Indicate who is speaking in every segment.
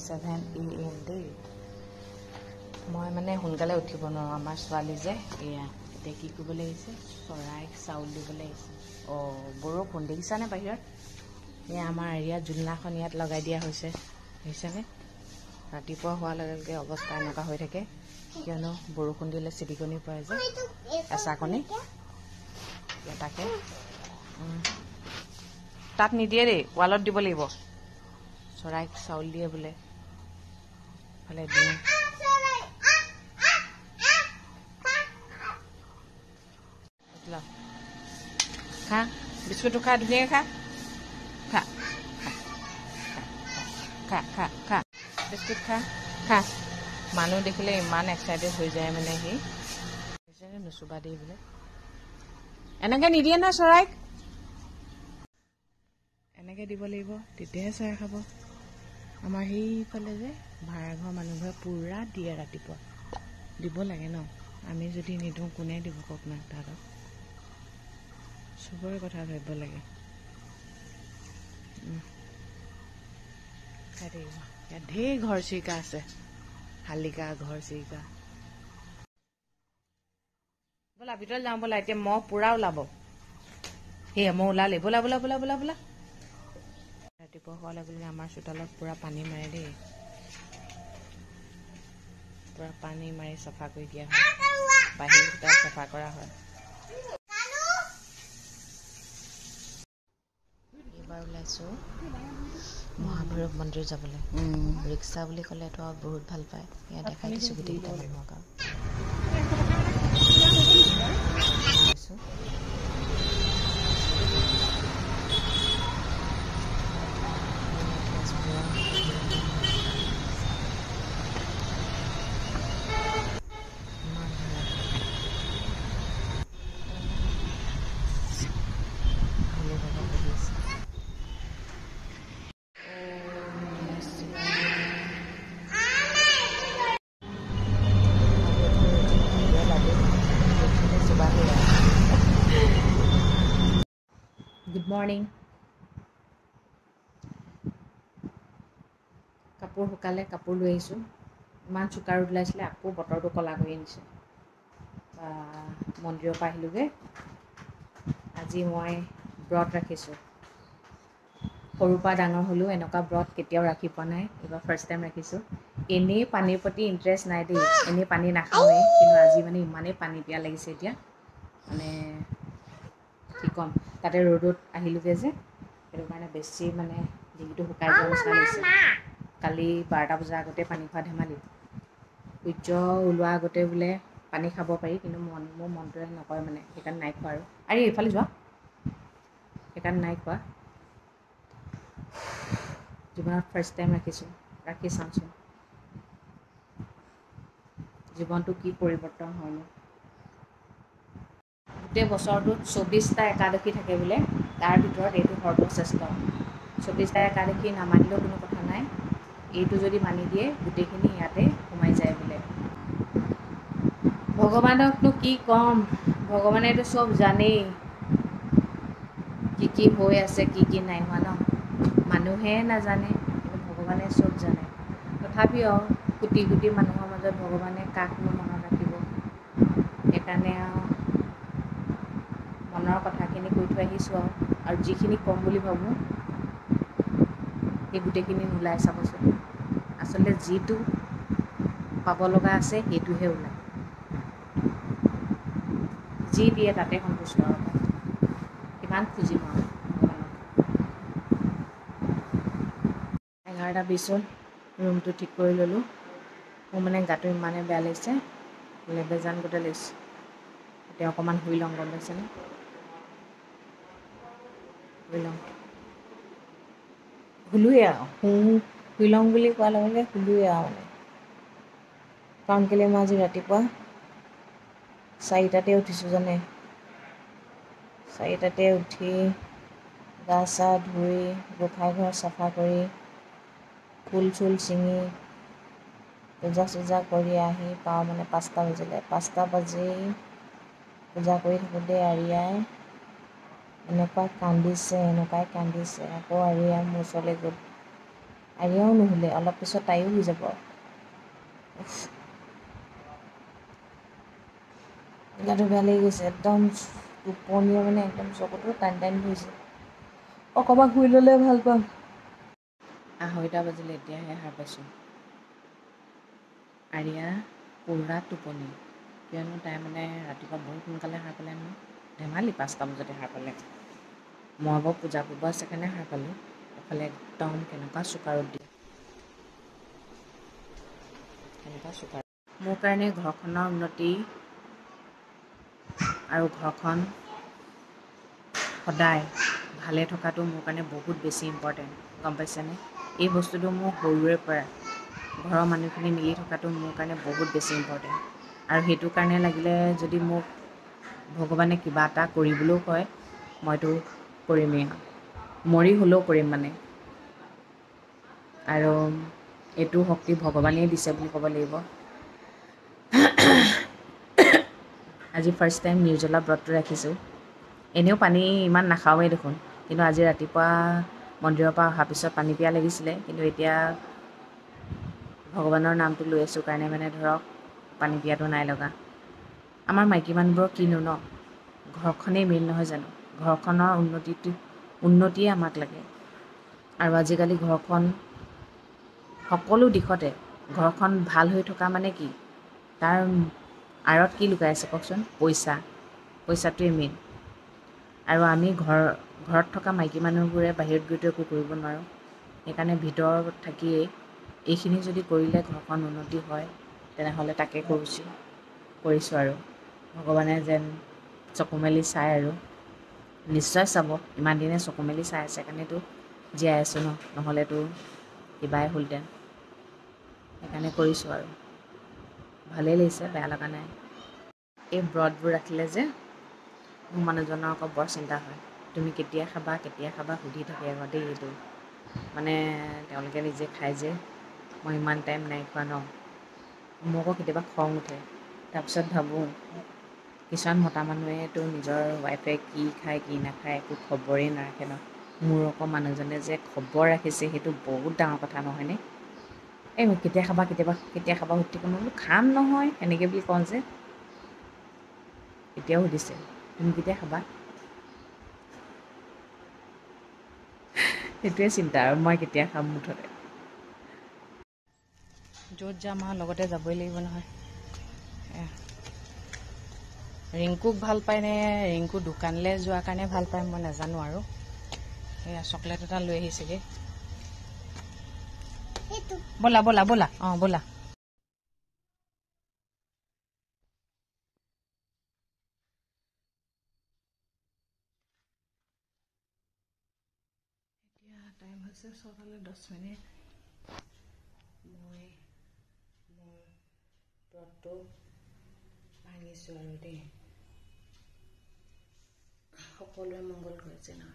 Speaker 1: 7 AM দেই মই মানে সোনকালে উঠিব নোৱাৰোঁ আমাৰ ছোৱালী যে এয়া এতিয়া কি কৰিবলৈ আহিছে চৰাইক চাউল দিবলৈ আহিছে বৰষুণ দেখিছানে বাহিৰত এয়া আমাৰ এৰিয়াত জোলনাখন ইয়াত লগাই দিয়া হৈছে দেখিছানে ৰাতিপুৱা হোৱাৰ লগে লগে অৱস্থা এনেকুৱা হৈ থাকে কিয়নো বৰষুণ দিলে চিটিকনি পৰে যে এচাকনি তাকে তাত নিদিয়ে দেই ৱালত দিব লাগিব চৰাইক চাউল দিয়ে বোলে ফালে দিওঁ খা বিস্কুটটো খা ধুনীয়াকৈ খা খা খা খা খা বিস্কুট খা খা মানুহ দেখিলে ইমান এক্সাইটেড হৈ যায় মানে সি নুচুবা দেই বোলে এনেকৈ নিদিয়ে না চৰাইক এনেকৈ দিব লাগিব তেতিয়াহে চৰাই খাব আমাৰ সেইফালে যে ভাড়াঘৰ মানুহবোৰে পূৰা দিয়ে ৰাতিপুৱা দিব লাগে ন আমি যদি নিদিওঁ কোনে দিব কওক না তাহাঁতক চবৰে কথা ভাবিব লাগে ইয়াত ঢেৰ ঘৰ চিৰিকা আছে শালিকা ঘৰ চিৰিকা ব'লা ভিতৰত যাওঁ ব'লা এতিয়া মহ পূৰা ওলাব সেয়া মহ ওলালে বোলা বোলা বোলা বোলা বোলা ৰাতিপুৱা হোৱাৰ লগে লগে আমাৰ চোতালত পূৰা পানী মাৰে দেই পূৰা পানী মাৰি চাফা কৰি দিয়া হয় বাহিৰ চোতাল চাফা কৰা হয় এইবাৰ ওলাইছোঁ মহাভৈৰৱ মন্দিৰ যাবলৈ ৰিক্সা বুলি ক'লেতো বহুত ভাল পায় এয়া দেখাই দিছোঁ গোটেইকেইটা মানুহক গুড মৰ্ণিং কাপোৰ শুকালে কাপোৰ লৈ আহিছোঁ ইমান চোকা ৰ'দ ওলাইছিলে আকৌ বতৰটো ক'লা কৰি আনিছে মন্দিৰৰ পৰা আহিলোঁগৈ আজি মই ব্ৰত ৰাখিছোঁ সৰুৰ পৰা ডাঙৰ হ'লেও এনেকুৱা ব্ৰত কেতিয়াও ৰাখি পোৱা নাই এইবাৰ ফাৰ্ষ্ট টাইম ৰাখিছোঁ এনেই পানীৰ প্ৰতি ইণ্টাৰেষ্ট নাই দেই এনেই পানী নাখাওঁৱেই কিন্তু আজি মানে ইমানেই পানী পিয়াহ লাগিছে এতিয়া মানে কি ক'ম তাতে ৰ'দত আহিলোগৈ যে সেইটো কাৰণে বেছি মানে ডিঙিটো শুকাই যোৱা নিচিনা লাগিছে কালি 12টা বজাৰ আগতে পানী খোৱা ধেমালি সূৰ্য ওলোৱা আগতে বোলে পানী খাব পাৰি কিন্তু মোৰ মনটোৱে নকৰে মানে সেইকাৰণে নাই খোৱা আৰু এইফালে যোৱা সেইকাৰণে নাই খোৱা জীৱনত ফাৰ্ষ্ট টাইম ৰাখিছোঁ ৰাখি চাওঁচোন জীৱনটো কি পৰিৱৰ্তন হয়নো গোটেই বছৰটোত 24টা একাদশী থাকে বোলে তাৰ ভিতৰত এইটো সৰ্বশ্ৰেষ্ঠ 24টা একাদশী নামানিলেও কোনো কথা নাই এইটো যদি মানি দিয়ে গোটেইখিনি ইয়াতে সোমাই যায় বোলে ভগৱানকনো কি ক'ম ভগৱানেতো চব জানেই কি হৈ আছে কি নাই হোৱা ন মানুহে নাজানে কিন্তু ভগৱানে চব জানে তথাপিও কোটি কোটি মানুহৰ মাজত ভগৱানে কাকনো মনত ৰাখিব সেইকাৰণে মনৰ কথাখিনি কৈ থৈ আহিছোঁ আৰু যিখিনি ক'ম বুলি ভাবোঁ সেই গোটেইখিনি নোলায় চাবচোন আচলতে যিটো পাব লগা আছে সেইটোহে ওলায় যি দিয়ে তাতে সন্তুষ্ট হ'ব কিমান খুজিম আৰু ভগৱানক 11:20 ৰুমটো ঠিক কৰি ল'লোঁ মোৰ মানে গাটো ইমানেই বেয়া লাগিছে বেজান গোটেই লাগিছে এতিয়া অকণমান শুই লওঁ গম পাইছেনে শুই লওঁ শুলোঁৱে আৰু শুই লওঁ বুলি কোৱাৰ লগে লগে শুলোঁৱে আৰু মানে কাৰণ কেলৈ মই আজি ৰাতিপুৱা 4টাতে উঠিছোঁ জানে 4টাতে উঠি গা চা ধুই গোঁসাই ঘৰ চাফা কৰি ফুল চুল ছিঙি পূজা চূজা কৰি আহি পাওঁ মানে 5টা বাজিলে 5টা বাজি পূজা কৰি থাকোঁতে আৰিয়াই এনেকুৱাই কান্দিছে আকৌ আৰিয়াই মোৰ ওচৰলৈ গ'ল আৰিয়াও নুশুলে, অলপ পিছত তাইও শুই যাব। গাটো বেয়া লাগি গৈছে, একদম টোপনিয়ে মানে একদম চকুটো টানি টানি ধৰিছে। অকণমান শুই ল'লে ভাল পাম। 2:30 বাজিলে, এতিয়াহে সাৰ পাইছোঁ। আৰিয়া পূৰা টোপনি, কিয়নো তাই মানে ৰাতিপুৱা বহুত সোনকালে সাৰ পালে নহয়। ধেমালি 5টা বজাতে সাৰ পালে। মই বাৰু পূজা কৰিব আছে কাৰণে সাৰ পালোঁ। এফালে একদম কেনেকুৱা চোকা ৰ'দ দিয়ে, কেনেকুৱা চোকা। মোৰ কাৰণে ঘৰখনৰ উন্নতি আৰু ঘৰখন সদায় ভালে থকাটো মোৰ কাৰণে বহুত বেছি ইম্পৰ্টেণ্ট, গম পাইছেনে? এই বস্তুটো মোৰ সৰুৰে পৰা, ঘৰৰ মানুহখিনি মিলি থকাটো মোৰ কাৰণে বহুত বেছি ইম্পৰ্টেণ্ট। আৰু সেইটো কাৰণে লাগিলে যদি মোক ভগৱানে কিবা এটা কৰিবলৈও কয়, মইতো কৰিমেই, মৰি হ'লেও কৰিম মানে। আৰু এইটো শক্তি ভগৱানেই দিছে বুলি ক'ব লাগিব। আজি ফাৰ্ষ্ট টাইম নিৰ্জলা ব্ৰতটো ৰাখিছোঁ। এনেও পানী ইমান নাখাওঁৱেই দেখোন, কিন্তু আজি ৰাতিপুৱা মন্দিৰৰ পৰা অহাৰ পিছত পানী পিয়াহ লাগিছিলে, কিন্তু এতিয়া ভগৱানৰ নামটো লৈ আছোঁ কাৰণে মানে ধৰক পানী পিয়াহটো নাই লগা। আমাৰ মাইকী মানুহবোৰৰ কিনো ন, ঘৰখনেই মেইন নহয় জানো? ঘৰখনৰ উন্নতিয়ে আমাক লাগে। আৰু আজিকালি ঘৰখন সকলো দিশতে, ঘৰখন ভাল হৈ থকা মানে কি, তাৰ আঁৰত কি লুকাই আছে কওকচোন? পইচাটোৱে মেইন। আৰু আমি ঘৰত থকা মাইকী মানুহবোৰে বাহিৰত গৈতো একো কৰিব নোৱাৰোঁ। সেইকাৰণে ভিতৰত থাকিয়েই এইখিনি যদি কৰিলে ঘৰখন উন্নতি হয়, তেনেহ'লে তাকে কৰিছোঁ আৰু ভগৱানে যেন চকু মেলি চায় আৰু নিশ্চয় চাব। ইমান দিনে চকু মেলি চাই আছে কাৰণেতো জীয়াই আছোঁ ন, নহ'লেতো কিবাই হ'লহেঁতেন। সেইকাৰণে কৰিছোঁ আৰু ভালেই লাগিছে, বেয়া লগা নাই। এই ব্ৰতবোৰ ৰাখিলে যে মোৰ মানুহজনৰ আকৌ বৰ চিন্তা হয়। তুমি কেতিয়া খাবা সুধি থাকে আকৌ দেই। এইটো মানে তেওঁলোকে নিজে খায় যে, মই ইমান টাইম নাই খোৱা ন। মোৰ আকৌ কেতিয়াবা খং উঠে। তাৰপিছত ভাবোঁ, কিছুমান মতা মানুহেতো নিজৰ ৱাইফে কি খায় কি নাখায় একো খবৰেই নাৰাখে ন। মোৰ আকৌ মানুহজনে যে খবৰ ৰাখিছে, সেইটো বহুত ডাঙৰ কথা নহয়নে? এই কেতিয়া খাবা সুধি থাকে, মই বোলো খাম নহয় এনেকৈ বুলি কওঁ যে। এতিয়াও সুধিছে, তুমি কেতিয়া খাবা? সেইটোৱে চিন্তা আৰু মই কেতিয়া খাম মুঠতে। য'ত যাম আৰু লগতে যাবই লাগিব নহয়। ৰিংকুক ভাল পায়নে, ৰিংকু দোকানলৈ যোৱাৰ কাৰণে ভাল পায় মই নাজানো আৰু। এয়া চকলেট এটা লৈ আহিছেগৈ। ব'লা ব'লা ব'লা, অঁ ব'লা। এতিয়া টাইম হৈছে 6:10। মই মোৰ ব্ৰতটো ভাঙিছোঁ আৰু দেই। সকলোৱে মংগল কৰিছে ন।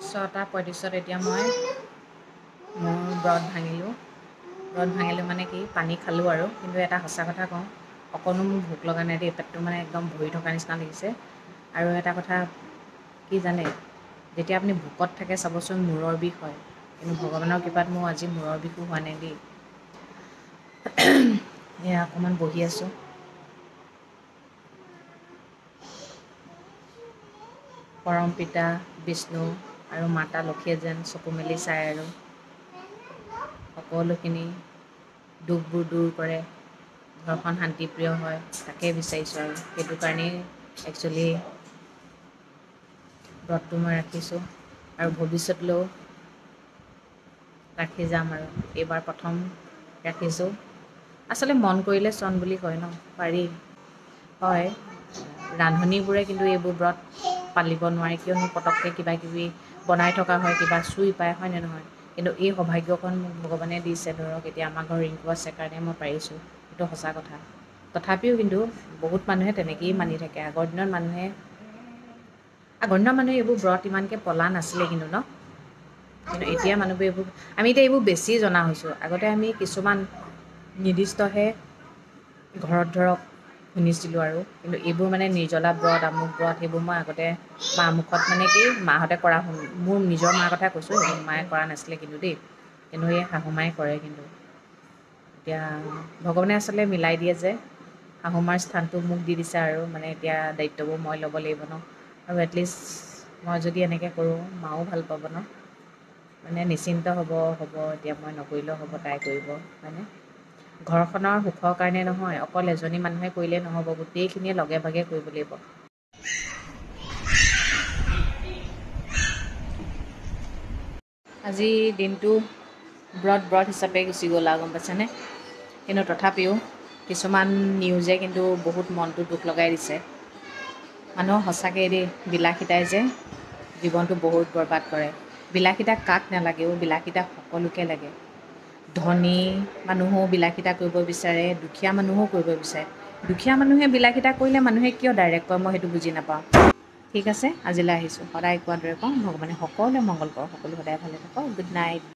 Speaker 1: 6:35 এতিয়া মই মোৰ ব্ৰত ভাঙিলোঁ মানে কি, পানী খালোঁ আৰু। কিন্তু এটা সঁচা কথা কওঁ, অকণো মোৰ ভোক লগা নাই দেই। পেটটো মানে একদম ভৰি থকা নিচিনা লাগিছে। আৰু এটা কথা কি জানে, যেতিয়া আপুনি ভোকত থাকে চাবচোন মূৰৰ বিষ হয়, কিন্তু ভগৱানৰ কৃপাত মোৰ আজি মূৰৰ বিষো হোৱা নাই দেই। এয়া অকণমান বহি আছোঁ। পৰম পিতা বিষ্ণু আৰু মাতা লক্ষীয়ে যেন চকু মেলি চায় আৰু সকলোখিনি দুখবোৰ দূৰ কৰে, ঘৰখন শান্তিপ্ৰিয় হয়, তাকে বিচাৰিছোঁ আৰু সেইটো কাৰণেই একচুৱেলি ব্ৰতটো মই ৰাখিছোঁ আৰু ভৱিষ্যতলৈও ৰাখি যাম। আৰু এইবাৰ প্ৰথম ৰাখিছোঁ। আচলতে মন কৰিলে চন বুলি কয় ন, পাৰি হয়। ৰান্ধনীবোৰে কিন্তু এইবোৰ ব্ৰত পালিব নোৱাৰে, কিয়নো পটককৈ কিবাকিবি বনাই থকা হয়, কিবা চুই পায়, হয়নে নহয়? কিন্তু এই সৌভাগ্যকণ মোক ভগৱানে দিছে, ধৰক এতিয়া আমাৰ ঘৰত ৰিংকু আছে কাৰণে মই পাৰিছোঁ, সেইটো সঁচা কথা। তথাপিও কিন্তু বহুত মানুহে তেনেকৈয়ে মানি থাকে। আগৰ দিনৰ মানুহে এইবোৰ ব্ৰত ইমানকৈ পলা নাছিলে কিন্তু ন। কিন্তু এতিয়া মানুহবোৰে আমি এতিয়া এইবোৰ বেছি জনা হৈছোঁ। আগতে আমি কিছুমান নিৰ্দিষ্টহে ঘৰত ধৰক শুনিছিলোঁ আৰু কিন্তু এইবোৰ মানে নিৰ্জলা ব্ৰত আমুক ব্ৰত সেইবোৰ মই আগতে মাৰ মুখত মানে কি মাহঁতে কৰা মোৰ নিজৰ মাৰ কথা কৈছোঁ, সেইবোৰ মায়ে কৰা নাছিলে কিন্তু দেই, কিন্তু এই শাহুমাই কৰে। কিন্তু এতিয়া ভগৱানে আচলতে মিলাই দিয়ে যে শাহুমাৰ স্থানটো মোক দি দিছে আৰু মানে এতিয়া দায়িত্ববোৰ মই ল'ব লাগিব ন, আৰু এটলিষ্ট মই যদি এনেকৈ কৰোঁ মাও ভাল পাব ন, মানে নিশ্চিন্ত হ'ব এতিয়া মই নকৰিলেও হ'ব, তাই কৰিব হয়নে। ঘৰখনৰ সুখৰ কাৰণে নহয়, অকল এজনী মানুহে কৰিলে নহ'ব, গোটেইখিনিয়ে লগে ভাগে কৰিব লাগিব। আজি দিনটো ব্ৰত হিচাপে গুচি গ'ল আৰু গম পাইছেনে। কিন্তু তথাপিও কিছুমান নিউজে কিন্তু বহুত মনটো দুখ লগাই দিছে। মানুহৰ সঁচাকৈ দেই বিলাসিতাই যে জীৱনটো বহুত বৰবাদ কৰে। বিলাসিতা কাক নালাগেও, বিলাসিতা সকলোকে লাগে। ধনী মানুহো বিলাসিতা কৰিব বিচাৰে, দুখীয়া মানুহো কৰিব বিচাৰে। দুখীয়া মানুহে বিলাসিতা কৰিলে মানুহে কিয় ডাইৰেক্ট কয় মই সেইটো বুজি নাপাওঁ। ঠিক আছে, আজিলৈ আহিছোঁ। সদায় কোৱাৰ দৰে কওঁ, ভগৱানে সকলোৱে মংগল কৰক, সকলো সদায় ভালে থাকক। Good night.